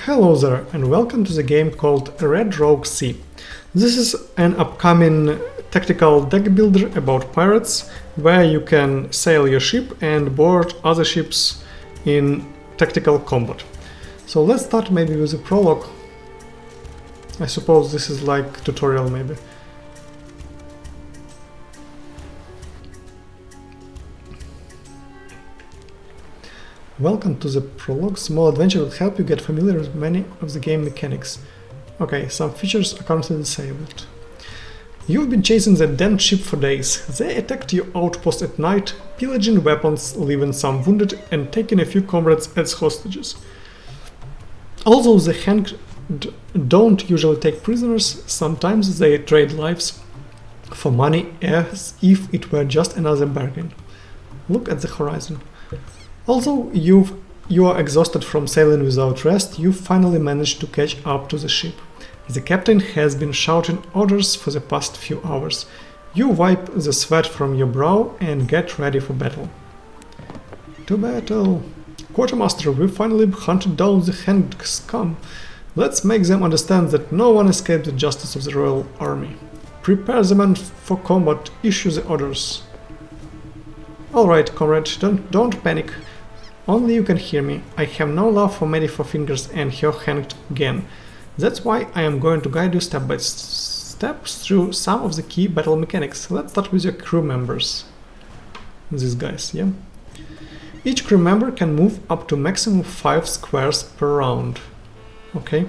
Hello there and welcome to the game called Red Rogue Sea. This is an upcoming tactical deck builder about pirates where you can sail your ship and board other ships in tactical combat. So let's start maybe with a prologue. I suppose this is like tutorial maybe. Welcome to the prologue. Small adventure will help you get familiar with many of the game mechanics. Okay, some features are currently disabled. You've been chasing the damned ship for days. They attacked your outpost at night, pillaging weapons, leaving some wounded and taking a few comrades as hostages. Although the hanged don't usually take prisoners, sometimes they trade lives for money as if it were just another bargain. Look at the horizon. Although you are exhausted from sailing without rest, you finally managed to catch up to the ship. The captain has been shouting orders for the past few hours. You wipe the sweat from your brow and get ready for battle. To battle! Quartermaster, we finally hunted down the hanged scum. Let's make them understand that no one escaped the justice of the Royal Army. Prepare the men for combat, issue the orders. Alright, comrade, don't panic. Only you can hear me. I have no love for many four fingers and her hanged game. That's why I am going to guide you step by step through some of the key battle mechanics. Let's start with your crew members. These guys, yeah? Each crew member can move up to maximum 5 squares per round. Okay.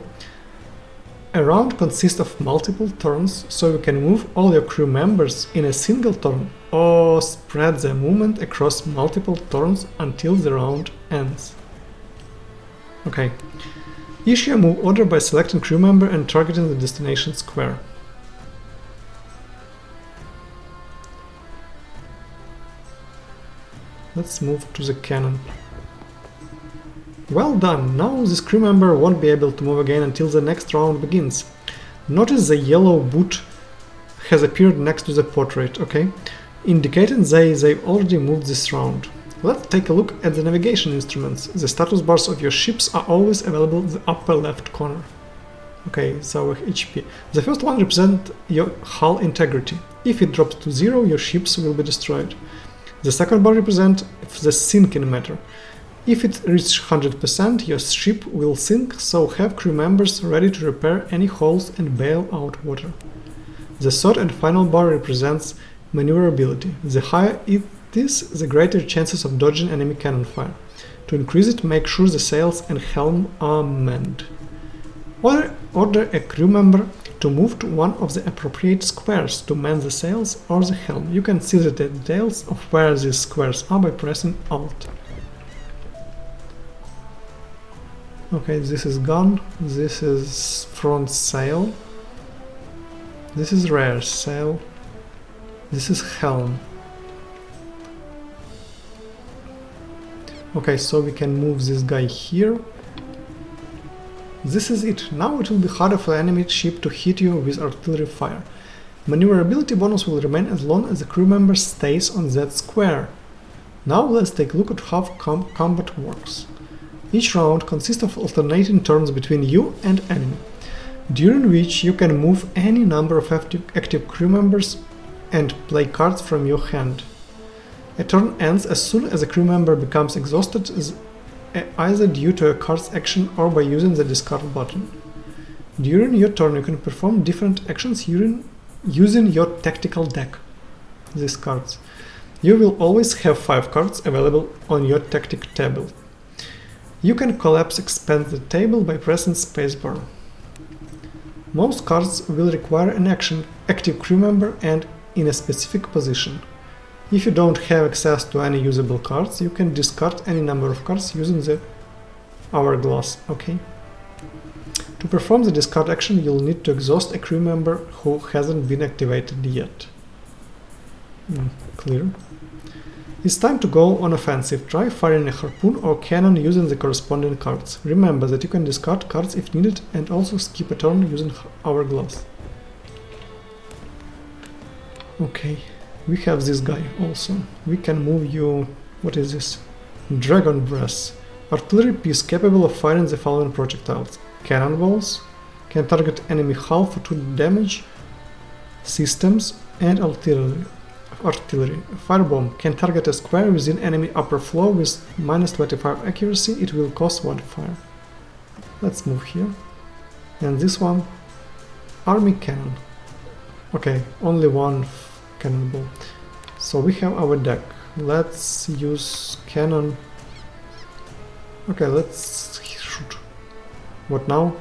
A round consists of multiple turns, so you can move all your crew members in a single turn or spread the movement across multiple turns until the round ends. Okay. Issue a move order by selecting crew member and targeting the destination square. Let's move to the cannon. Well done! Now this crew member won't be able to move again until the next round begins. Notice the yellow boot has appeared next to the portrait, okay? Indicating they've already moved this round. Let's take a look at the navigation instruments. The status bars of your ships are always available in the upper left corner. Okay, so HP. The first one represents your hull integrity. If it drops to 0, your ships will be destroyed. The second bar represents the sinking matter. If it reaches 100%, your ship will sink, so have crew members ready to repair any holes and bail out water. The third and final bar represents maneuverability. The higher it is, the greater chances of dodging enemy cannon fire. To increase it, make sure the sails and helm are manned. Order a crew member to move to one of the appropriate squares to man the sails or the helm. You can see the details of where these squares are by pressing Alt. Okay, this is gun, this is front sail, this is rear sail, this is helm. Okay, so we can move this guy here. This is it. Now it will be harder for the enemy ship to hit you with artillery fire. Maneuverability bonus will remain as long as the crew member stays on that square. Now let's take a look at how combat works. Each round consists of alternating turns between you and enemy, during which you can move any number of active crew members and play cards from your hand. A turn ends as soon as a crew member becomes exhausted, either due to a card's action or by using the discard button. During your turn you can perform different actions using your tactical deck, these cards. You will always have 5 cards available on your tactic table. You can expand the table by pressing spacebar. Most cards will require an active crew member and in a specific position. If you don't have access to any usable cards, you can discard any number of cards using the hourglass, okay? To perform the discard action, you'll need to exhaust a crew member who hasn't been activated yet. Clear. It's time to go on offensive. Try firing a harpoon or cannon using the corresponding cards. Remember that you can discard cards if needed and also skip a turn using hourglass. Okay, we have this guy also. We can move you... what is this? Dragon Breath. Artillery piece capable of firing the following projectiles. Cannonballs, can target enemy hull for 2 damage, systems, and artillery. Firebomb can target a square within enemy upper floor with -25 accuracy, it will cost 1 fire. Let's move here. And this one, army cannon. Okay, only one cannonball. So we have our deck. Let's use cannon. Okay, let's shoot. What now?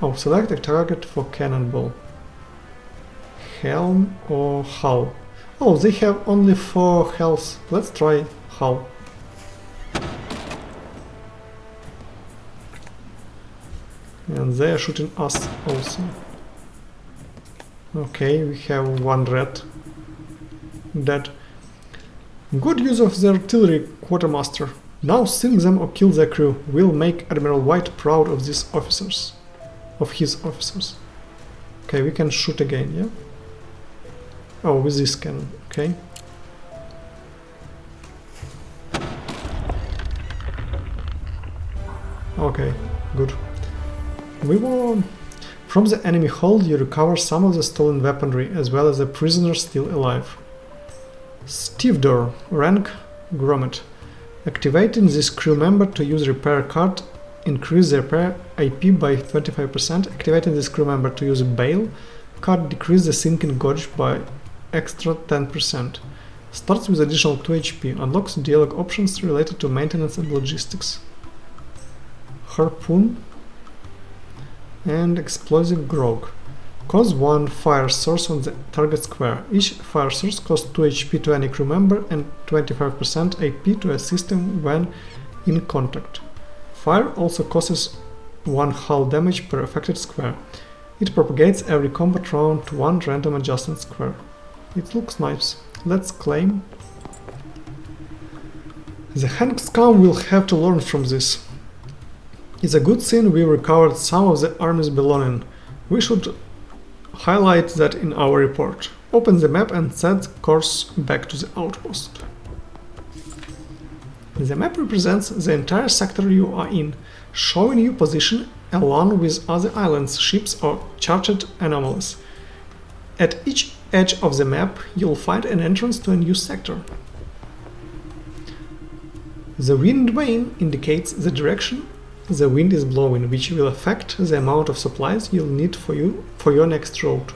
Oh, select a target for cannonball. Helm or hull? Oh, they have only 4 health. Let's try hull. And they are shooting us also. Okay, we have 1 red. Dead. Good use of the artillery, quartermaster. Now sink them or kill their crew. We'll make Admiral White proud of these officers. Of his officers. Okay, we can shoot again, yeah? Oh, with this cannon, okay. Okay, good. We won! From the enemy hold you recover some of the stolen weaponry as well as a prisoner still alive. Stevedore, rank Grommet. Activating this crew member to use repair card, increase the repair AP by 25%. Activating this crew member to use a bail card, decrease the sinking gauge by extra 10%. Starts with additional 2 HP. Unlocks dialogue options related to maintenance and logistics. Harpoon and explosive grog. Cause 1 fire source on the target square. Each fire source costs 2 HP to any crew member and 25% AP to a system when in contact. Fire also causes 1 hull damage per affected square. It propagates every combat round to 1 random adjacent square. It looks nice. Let's claim. The Hanged Scum will have to learn from this. It's a good thing we recovered some of the army's belonging. We should highlight that in our report. Open the map and set course back to the outpost. The map represents the entire sector you are in, showing you position along with other islands, ships or charted anomalies. At each edge of the map you'll find an entrance to a new sector. The wind vane indicates the direction the wind is blowing, which will affect the amount of supplies you'll need for your next road.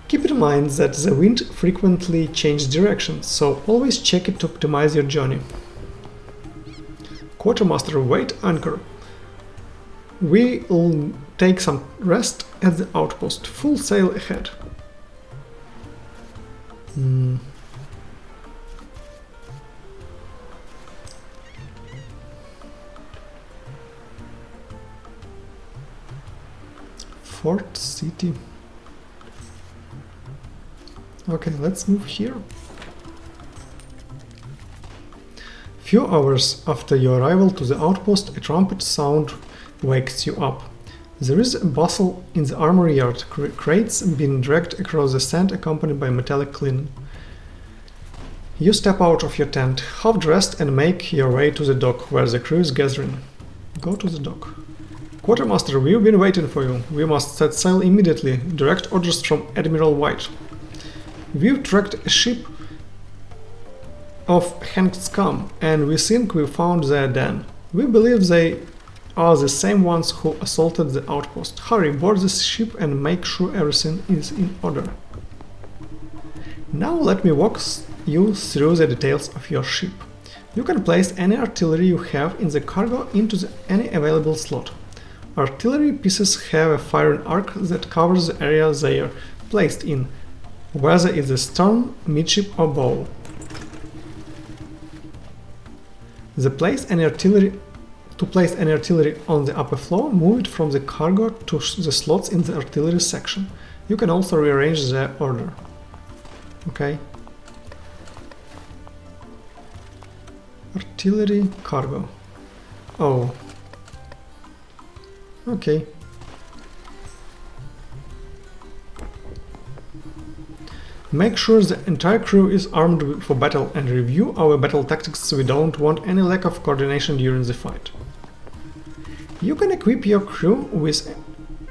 Keep in mind that the wind frequently changes direction, so always check it to optimize your journey. Quartermaster, wait anchor. We'll take some rest at the outpost. Full sail ahead. Fort City. Okay, let's move here. Few hours after your arrival to the outpost, a trumpet sound wakes you up. There is a bustle in the armory yard, crates being dragged across the sand accompanied by metallic cleaning. You step out of your tent, half-dressed, and make your way to the dock where the crew is gathering. Go to the dock. Quartermaster, we've been waiting for you. We must set sail immediately. Direct orders from Admiral White. We've tracked a ship of Hanged Scum, and we think we found their den. We believe they are the same ones who assaulted the outpost. Hurry, board this ship and make sure everything is in order. Now let me walk you through the details of your ship. You can place any artillery you have in the cargo into any available slot. Artillery pieces have a firing arc that covers the area they are placed in, whether it's the stern, midship or bow. To place any artillery on the upper floor, move it from the cargo to the slots in the artillery section. You can also rearrange the order. Okay. Artillery cargo. Oh. Okay. Make sure the entire crew is armed for battle and review our battle tactics so we don't want any lack of coordination during the fight. You can equip your crew with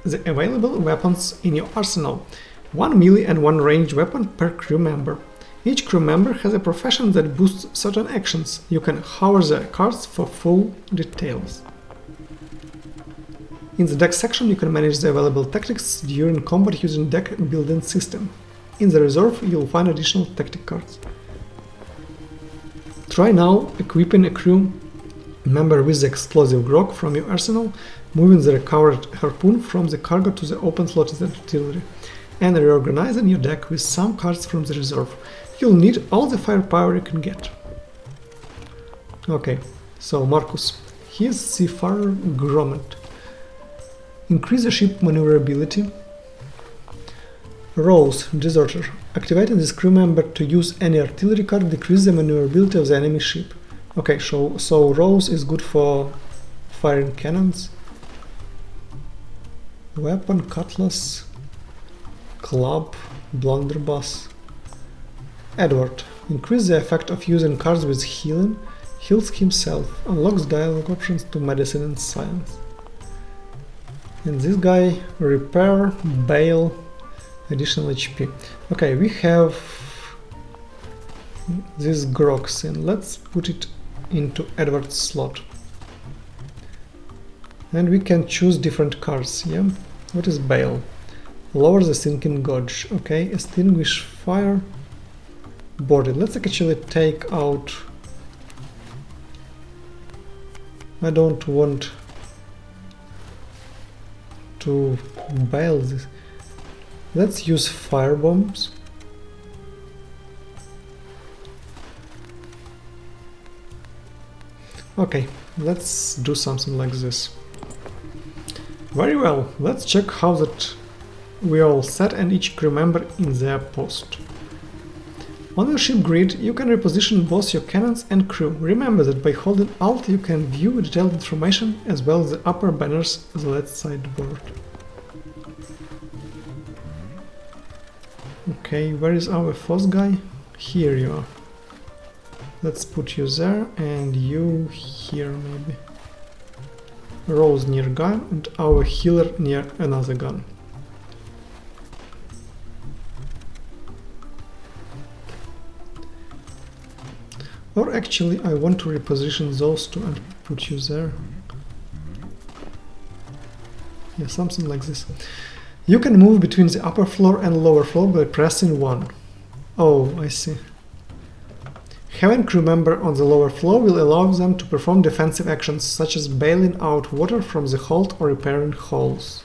the available weapons in your arsenal, 1 melee and 1 ranged weapon per crew member. Each crew member has a profession that boosts certain actions. You can hover the cards for full details. In the deck section you can manage the available tactics during combat using deck building system. In the reserve you'll find additional tactic cards. Try now equipping a crew member with the explosive grog from your arsenal, moving the recovered harpoon from the cargo to the open slot in the artillery, and reorganizing your deck with some cards from the reserve. You'll need all the firepower you can get. Okay, so Marcus, he's Seafarer Grommet. Increase the ship maneuverability. Rose, Deserter. Activating this crew member to use any artillery card decreases the maneuverability of the enemy ship. Okay, so Rose is good for firing cannons. Weapon, cutlass, club, blunderbuss. Edward. Increase the effect of using cards with healing. Heals himself. Unlocks dialogue options to medicine and science. And this guy, repair, bail, additional HP. Okay, we have this grogs in. Let's put it into Edward's slot. And we can choose different cards, yeah? What is bail? Lower the sinking gauge. Okay, extinguish fire. Boarded. Let's actually take out... I don't want to bail this. Let's use fire bombs. Okay, let's do something like this. Very well, let's check how that we all set and each crew member in their post. On your ship grid, you can reposition both your cannons and crew. Remember that by holding Alt you can view detailed information as well as the upper banners on the left sideboard. Okay, where is our first guy? Here you are. Let's put you there and you here maybe. Rose near gun and our healer near another gun. Or actually I want to reposition those two and put you there. Yeah, something like this. You can move between the upper floor and lower floor by pressing 1. Oh, I see. Having crew member on the lower floor will allow them to perform defensive actions such as bailing out water from the hold or repairing holes.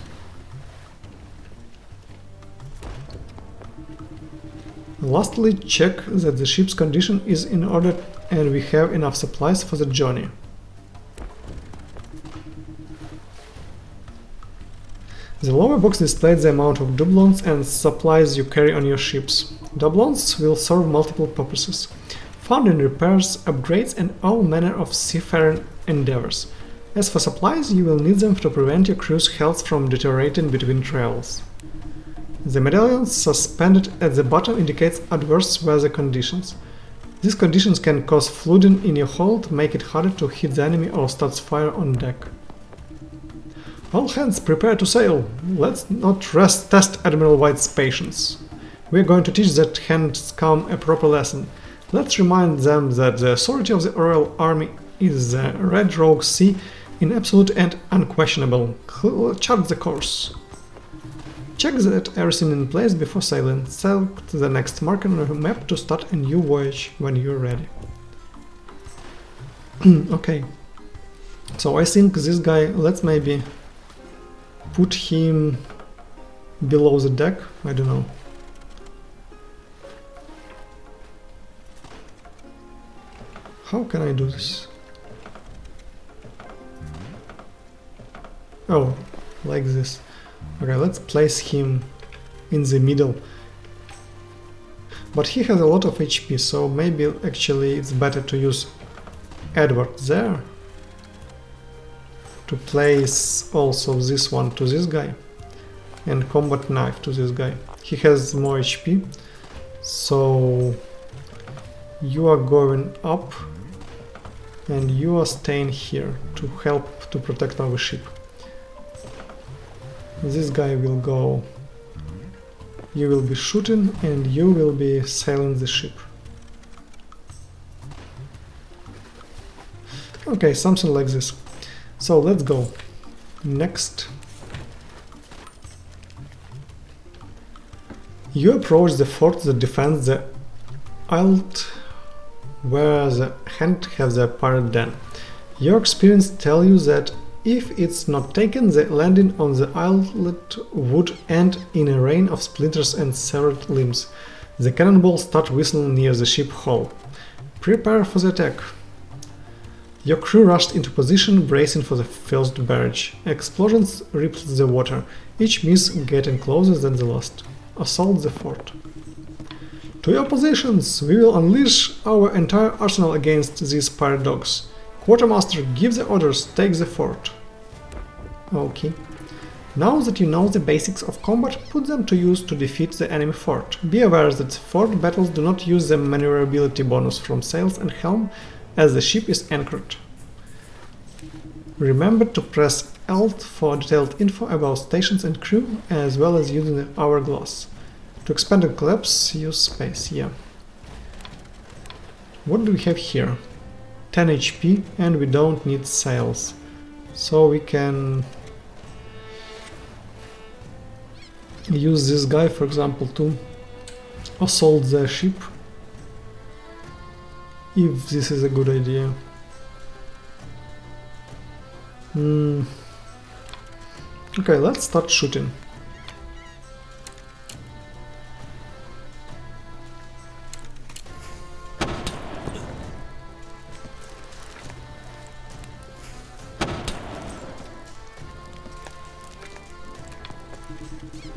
Lastly, check that the ship's condition is in order and we have enough supplies for the journey. The lower box displays the amount of doubloons and supplies you carry on your ships. Doubloons will serve multiple purposes, found in repairs, upgrades and all manner of seafaring endeavors. As for supplies, you will need them to prevent your crew's health from deteriorating between travels. The medallion suspended at the bottom indicates adverse weather conditions. These conditions can cause flooding in your hold, make it harder to hit the enemy or start fire on deck. All hands prepare to sail. Let's not test Admiral White's patience. We're going to teach that hands come a proper lesson. Let's remind them that the authority of the Royal Army is the Red Rogue Sea in absolute and unquestionable. Chart the course. Check that everything in place before sailing. Select the next marker on your map to start a new voyage when you're ready. Okay, so I think this guy, let's maybe put him below the deck, I don't know. How can I do this? Oh, like this. Okay, let's place him in the middle. But he has a lot of HP, so maybe actually it's better to use Edward there. To place also this one to this guy. And combat knife to this guy. He has more HP, So you are going up and you are staying here to help to protect our ship. This guy will go, you will be shooting and you will be sailing the ship. Okay, something like this. So let's go. Next. You approach the fort that defends the islet where the hand has the pirate den. Your experience tells you that if it's not taken, the landing on the islet would end in a rain of splinters and severed limbs. The cannonballs start whistling near the ship hull. Prepare for the attack. Your crew rushed into position, bracing for the first barrage. Explosions rippled the water, each miss getting closer than the last. Assault the fort. To your positions! We will unleash our entire arsenal against these pirate dogs. Quartermaster, give the orders, take the fort. Okay. Now that you know the basics of combat, put them to use to defeat the enemy fort. Be aware that fort battles do not use the maneuverability bonus from sails and helm, as the ship is anchored. Remember to press Alt for detailed info about stations and crew, as well as using the hourglass. To expand and collapse, use space, yeah. What do we have here? 10 HP, and we don't need sails. So we can use this guy, for example, to assault the ship. If this is a good idea. Okay, let's start shooting.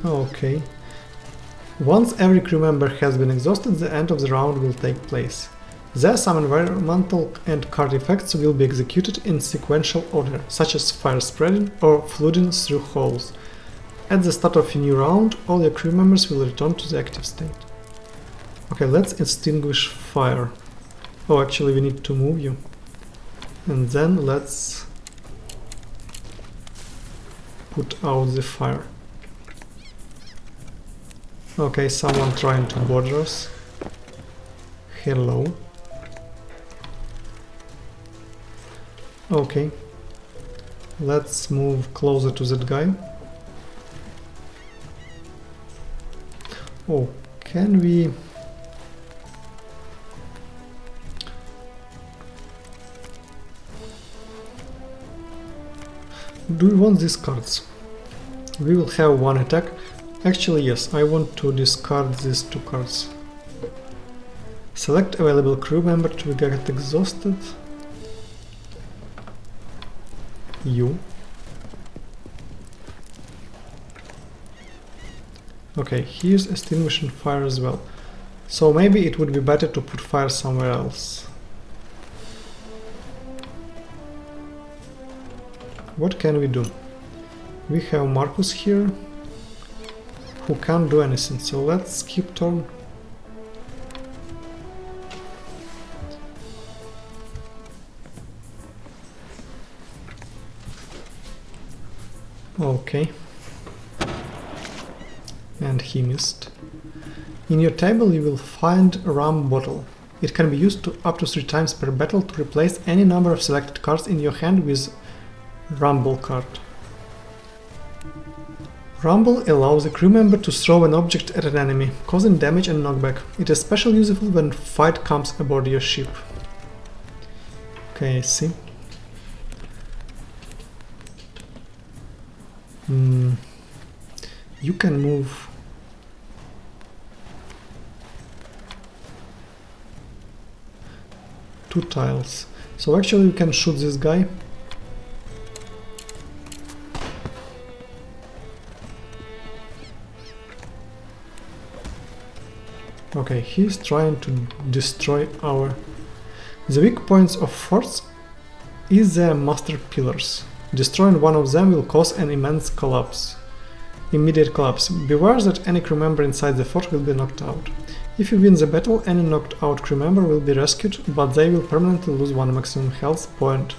Okay. Once every crew member has been exhausted, the end of the round will take place. There, some environmental and card effects will be executed in sequential order, such as fire spreading or flooding through holes. At the start of a new round, all your crew members will return to the active state. Okay, let's extinguish fire. Oh, actually we need to move you. And then let's put out the fire. Okay, someone trying to board us. Hello. Okay, let's move closer to that guy. Oh, can we... Do we want these cards? We will have one attack. Actually, yes, I want to discard these two cards. Select available crew member to get exhausted. You. Okay, here's extinguishing fire as well. So maybe it would be better to put fire somewhere else. What can we do? We have Marcus here, who can't do anything, so let's skip turn. Okay. And he missed. In your table you will find a rum bottle. It can be used up to 3 times per battle to replace any number of selected cards in your hand with Rumble card. Rumble allows a crew member to throw an object at an enemy, causing damage and knockback. It is especially useful when fight comes aboard your ship. Okay, I see. You can move. Two tiles. So actually we can shoot this guy. Okay, he's trying to destroy our... The weak points of forts is the master pillars. Destroying one of them will cause an immense collapse. Immediate collapse. Beware that any crew member inside the fort will be knocked out. If you win the battle, any knocked out crew member will be rescued, but they will permanently lose 1 maximum health point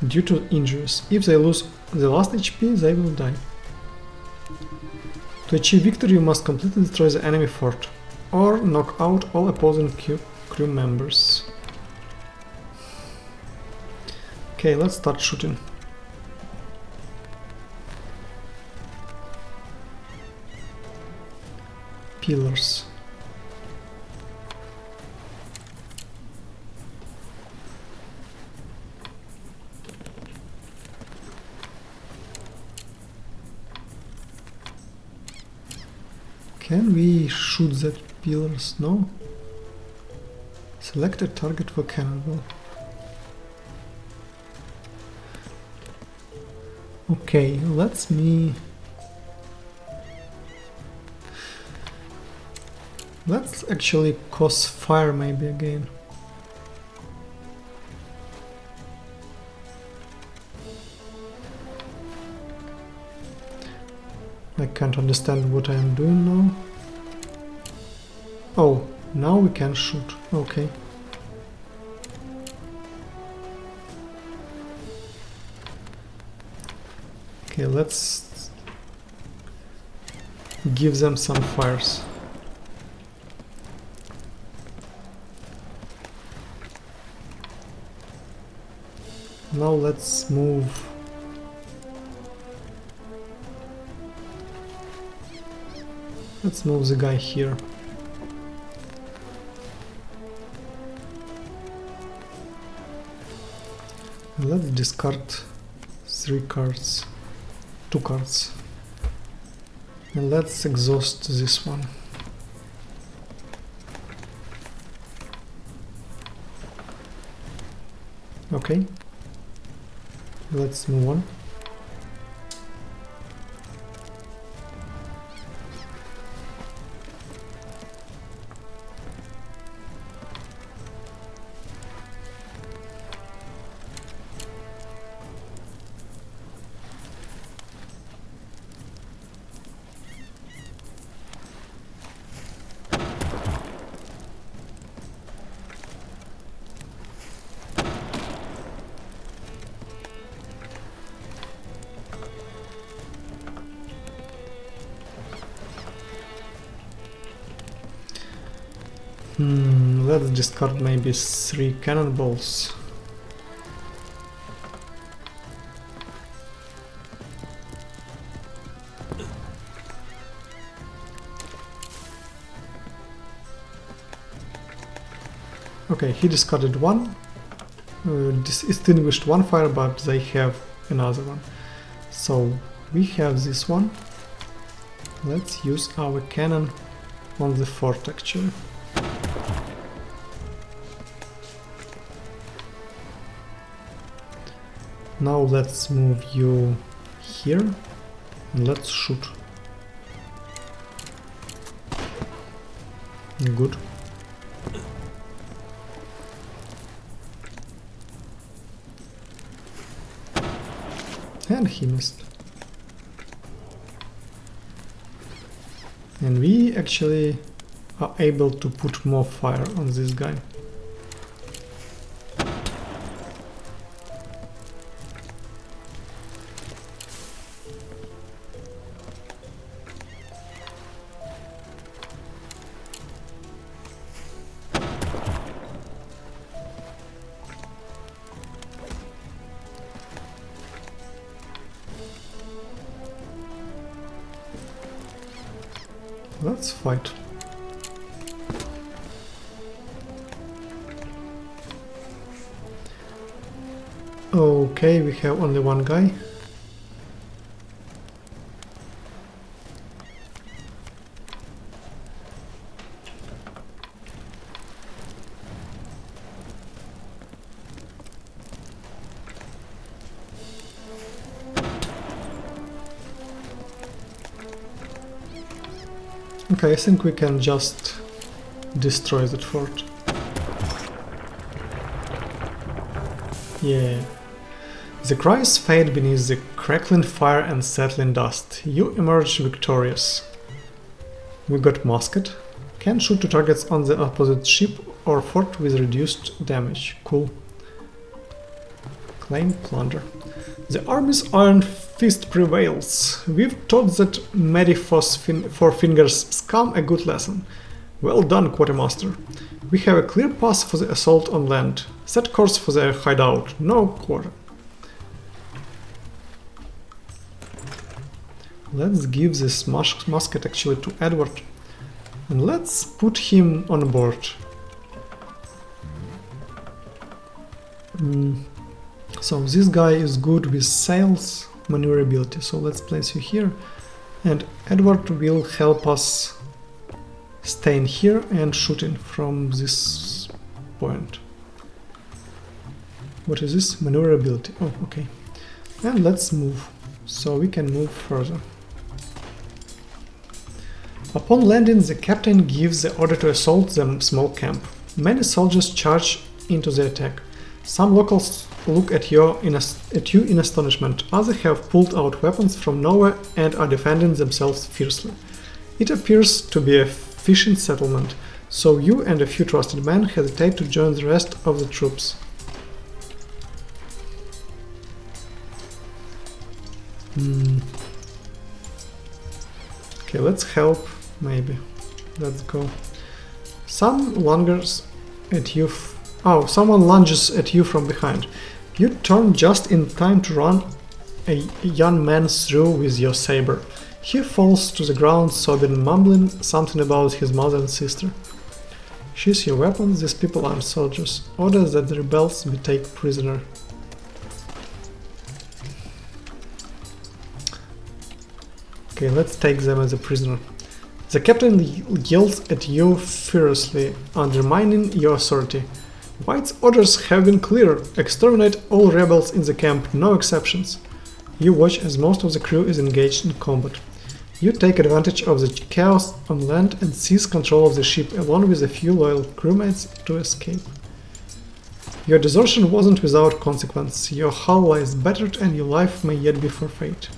due to injuries. If they lose the last HP, they will die. To achieve victory, you must completely destroy the enemy fort, or knock out all opposing crew members. Okay, let's start shooting. Pillars. Can we shoot that pillars? No? Select a target for cannonball. Okay, let's actually cause fire maybe again. I can't understand what I am doing now. Oh, now we can shoot. Okay. Okay, let's give them some fires. Now let's move. Let's move the guy here. And let's discard 2 cards. And let's exhaust this one. Okay. Let's move on. Let's discard maybe 3 cannonballs. Okay, he discarded 1, extinguished 1 fire, but they have another one. So we have this one. Let's use our cannon on the fort actually. Now let's move you here and let's shoot. Good. And he missed. And we actually are able to put more fire on this guy. Let's fight. Okay, we have only 1 guy. Okay, I think we can just destroy that fort. Yeah. The cries fade beneath the crackling fire and settling dust. You emerge victorious. We got musket, Can shoot 2 targets on the opposite ship or fort with reduced damage. Cool. Claim plunder. The army's iron fist prevails. We've taught that Medifos Four Fingers scum a good lesson. Well done, Quartermaster. We have a clear path for the assault on land. Set course for their hideout. No quarter. Let's give this musket actually to Edward. And let's put him on board. So this guy is good with sails, maneuverability. So let's place you here. And Edward will help us staying here and shooting from this point. What is this? Maneuverability. Oh, okay. And let's move. So we can move further. Upon landing, the captain gives the order to assault the small camp. Many soldiers charge into the attack. Some locals look at you in astonishment. Others have pulled out weapons from nowhere and are defending themselves fiercely. It appears to be a fishing settlement, so you and a few trusted men hesitate to join the rest of the troops. Okay, let's help, maybe. Let's go. Someone lunges at you from behind. You turn just in time to run a young man through with your saber. He falls to the ground, sobbing, mumbling something about his mother and sister. Sheath your weapons, these people aren't soldiers. Order that the rebels be taken prisoner. Okay, let's take them as a prisoner. The captain yells at you furiously, undermining your authority. White's orders have been clear. Exterminate all rebels in the camp, no exceptions. You watch as most of the crew is engaged in combat. You take advantage of the chaos on land and seize control of the ship along with a few loyal crewmates to escape. Your desertion wasn't without consequence. Your hull lies battered and your life may yet be forfeit.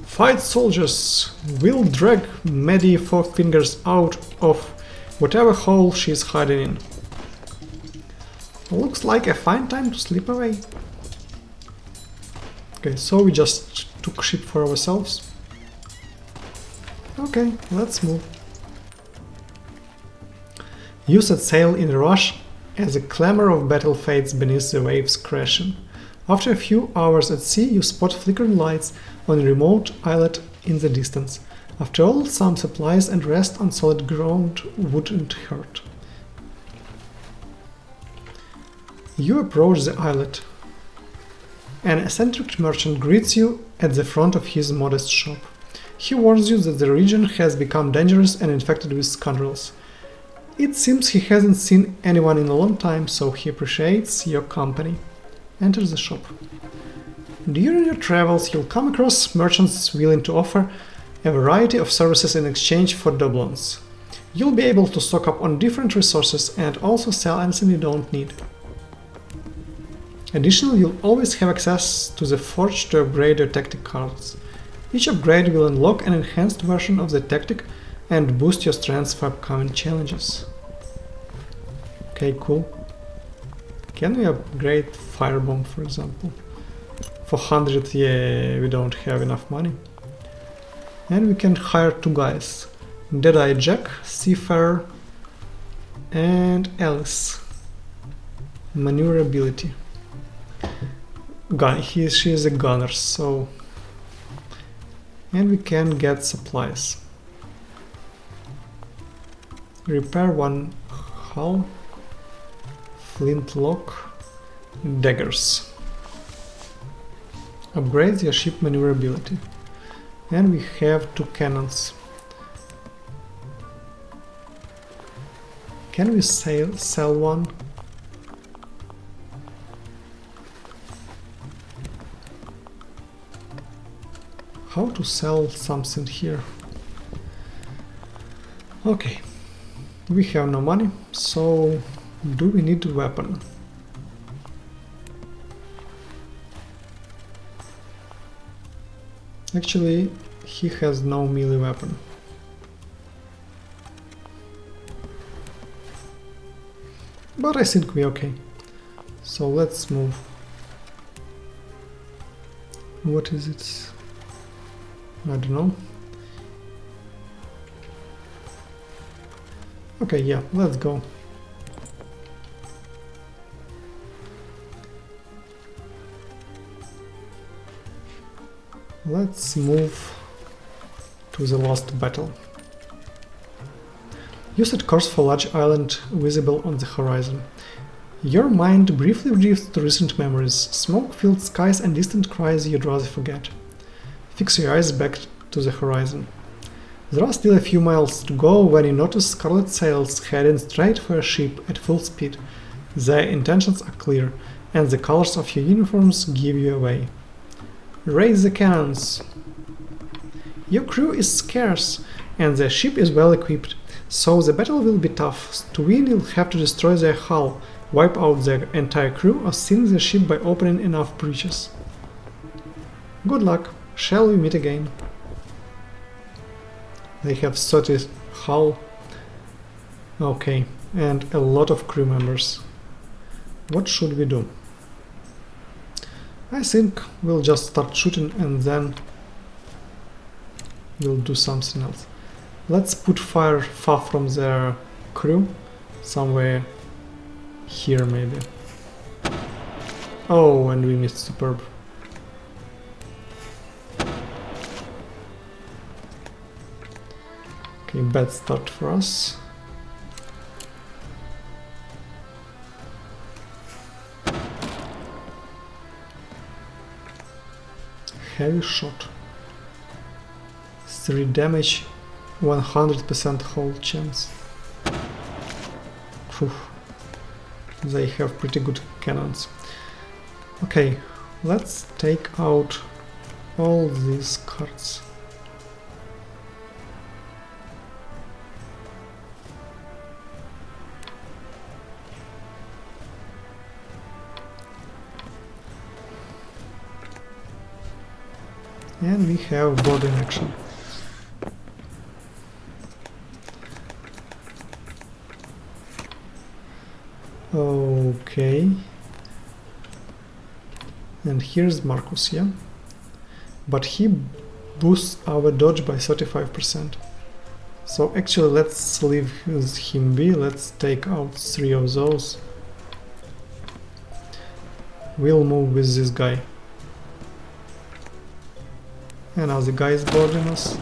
Fight, soldiers! We'll drag Maddie Four Fingers out of whatever hole she's hiding in. Looks like a fine time to slip away. Okay, so we just took ship for ourselves. Okay, let's move. You set sail in a rush as the clamor of battle fades beneath the waves crashing. After a few hours at sea, you spot flickering lights on a remote islet in the distance. After all, some supplies and rest on solid ground wouldn't hurt. You approach the islet. An eccentric merchant greets you at the front of his modest shop. He warns you that the region has become dangerous and infected with scoundrels. It seems he hasn't seen anyone in a long time, so he appreciates your company. Enter the shop. During your travels, you'll come across merchants willing to offer a variety of services in exchange for doubloons. You'll be able to stock up on different resources and also sell anything you don't need. Additionally, you'll always have access to the forge to upgrade your tactic cards. Each upgrade will unlock an enhanced version of the tactic and boost your strengths for upcoming challenges. Okay, cool. Can we upgrade Firebomb, for example? For 100, yeah, we don't have enough money. And we can hire 2 guys. Deadeye Jack, Seafarer, and Alice. Maneuverability. She is a gunner, so... And we can get supplies. Repair 1 hull, flintlock, daggers. Upgrade your ship maneuverability. And we have 2 cannons. Can we sell one? How to sell something here? Okay, we have no money, so do we need a weapon? Actually, he has no melee weapon. but I think we're okay. So let's move. What is it? I don't know. Okay, yeah, let's go. Let's move to the last battle. You set course for large island visible on the horizon. Your mind briefly drifts to recent memories, smoke-filled skies and distant cries you'd rather forget. Fix your eyes back to the horizon. There are still a few miles to go when you notice scarlet sails heading straight for a ship at full speed. Their intentions are clear, and the colors of your uniforms give you away. Raise the cannons! Your crew is scarce, and the ship is well equipped, so the battle will be tough. To win, you'll have to destroy their hull, wipe out their entire crew, or sink the ship by opening enough breaches. Good luck, shall we meet again? They have 30 hull. Okay, and a lot of crew members. What should we do? I think we'll just start shooting and then we'll do something else. Let's put fire far from their crew, somewhere here maybe. Oh, and we missed superb. Okay, bad start for us. Heavy shot. 3 damage, 100% hold chance. Phew. They have pretty good cannons. Okay, let's take out all these cards. And we have boarding action. Okay. And here's Marcus, yeah? But he boosts our dodge by 35%. So actually let's leave him be, let's take out 3 of those. We'll move with this guy. And now the guy is boarding us.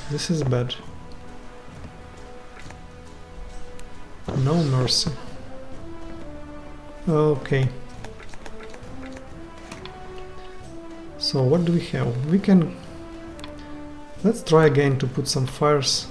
This is bad. No mercy. Okay. So what do we have? We can... Let's try again to put some fires.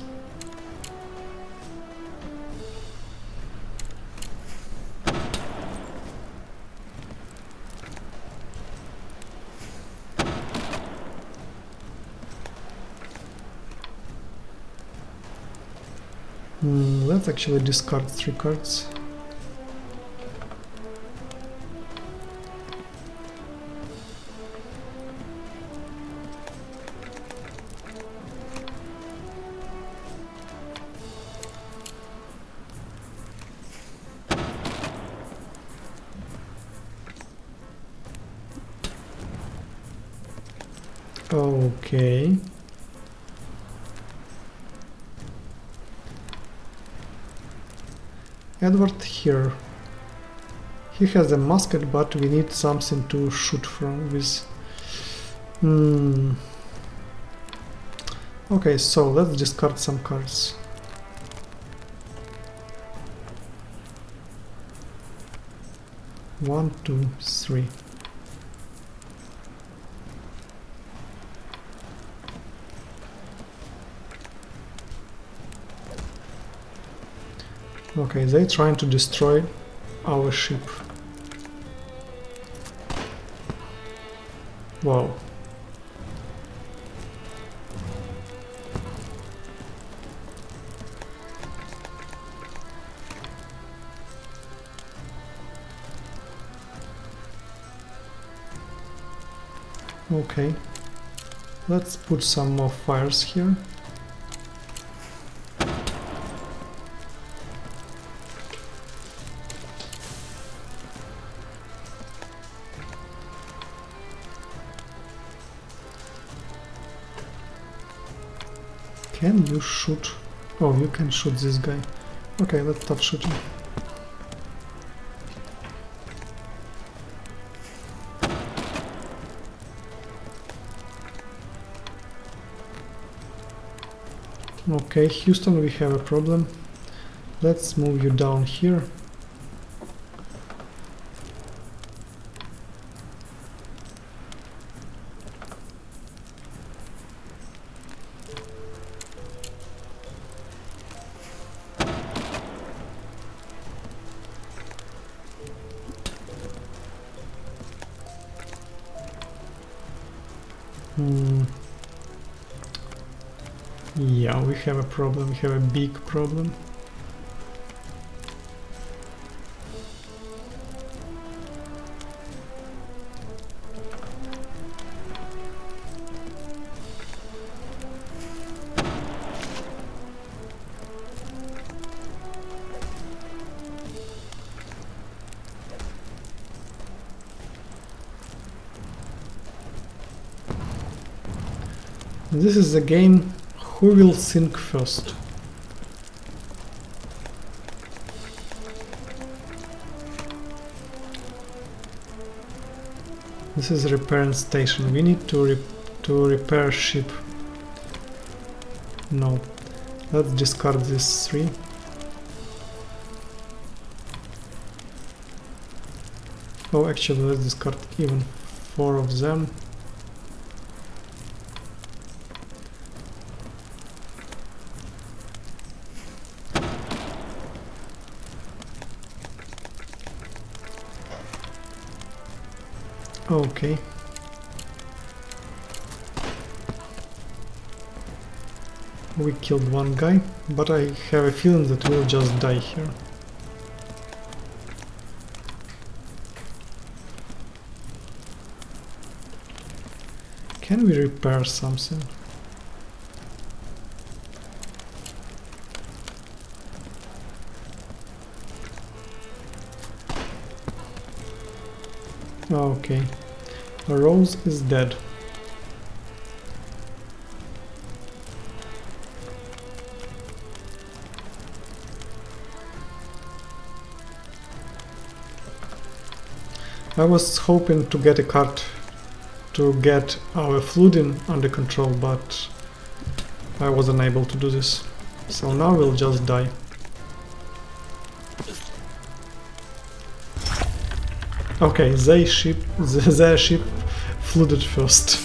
Let's actually discard 3 cards. Okay. Edward here. He has a musket, but we need something to shoot from with. Okay, so let's discard some cards. One, two, three. Okay, they're trying to destroy our ship. Wow. Okay, let's put some more fires here. Can you shoot? Oh, you can shoot this guy. Okay, let's start shooting. Okay, Houston, we have a problem. Let's move you down here. Yeah, we have a problem, we have a big problem. This is the game who will sink first. This is a repair station. We need to repair ship. No. Let's discard these 3. Oh, actually, let's discard even 4 of them. Okay. We killed one guy, but I have a feeling that we'll just die here. Can we repair something? Okay. Rose is dead. I was hoping to get a card to get our flooding under control, but I wasn't able to do this. So now we'll just die. Okay, their ship flooded first.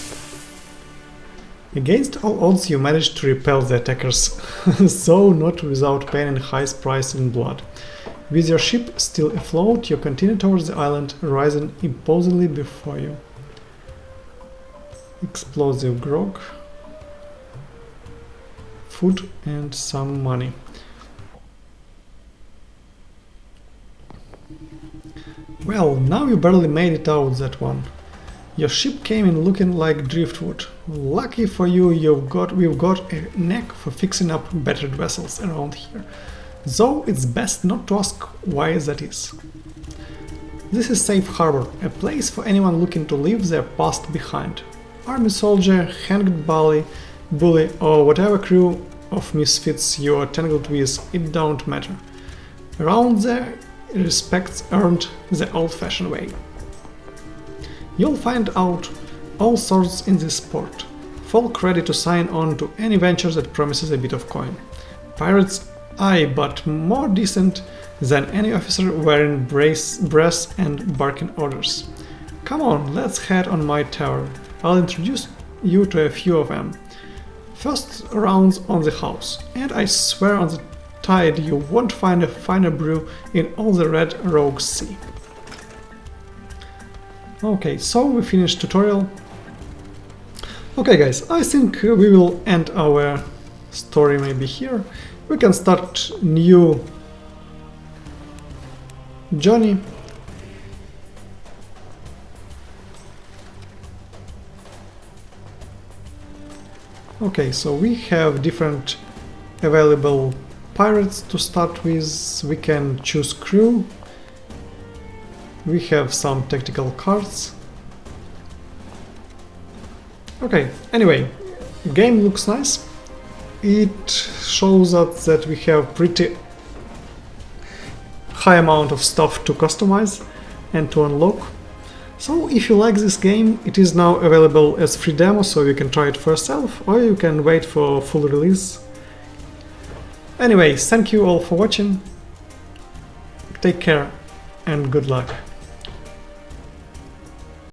Against all odds you managed to repel the attackers, though not without pain and high price in blood. With your ship still afloat, you continue towards the island, rising imposingly before you. Explosive grog, food and some money. Well, now you barely made it out that one. Your ship came in looking like driftwood. Lucky for you, we've got a knack for fixing up battered vessels around here. Though it's best not to ask why that is. This is Safe Harbor, a place for anyone looking to leave their past behind. Army soldier, hanged bully, or whatever crew of misfits you are tangled with, it don't matter. Around there, respect's earned the old-fashioned way. You'll find out all sorts in this port. Folk ready to sign on to any venture that promises a bit of coin. Pirates, aye, but more decent than any officer wearing brass and barking orders. Come on, let's head on my tower. I'll introduce you to a few of them. First rounds on the house, and I swear on the tide you won't find a finer brew in all the Red Rogue Sea. Okay, so we finished tutorial. Okay guys, I think we will end our story maybe here. We can start new journey. Okay, so we have different available pirates to start with. We can choose crew. We have some tactical cards. Okay, anyway, game looks nice. it shows us that we have pretty high amount of stuff to customize and to unlock. So if you like this game, it is now available as free demo, so you can try it for yourself, or you can wait for full release. Anyways, thank you all for watching, take care and good luck.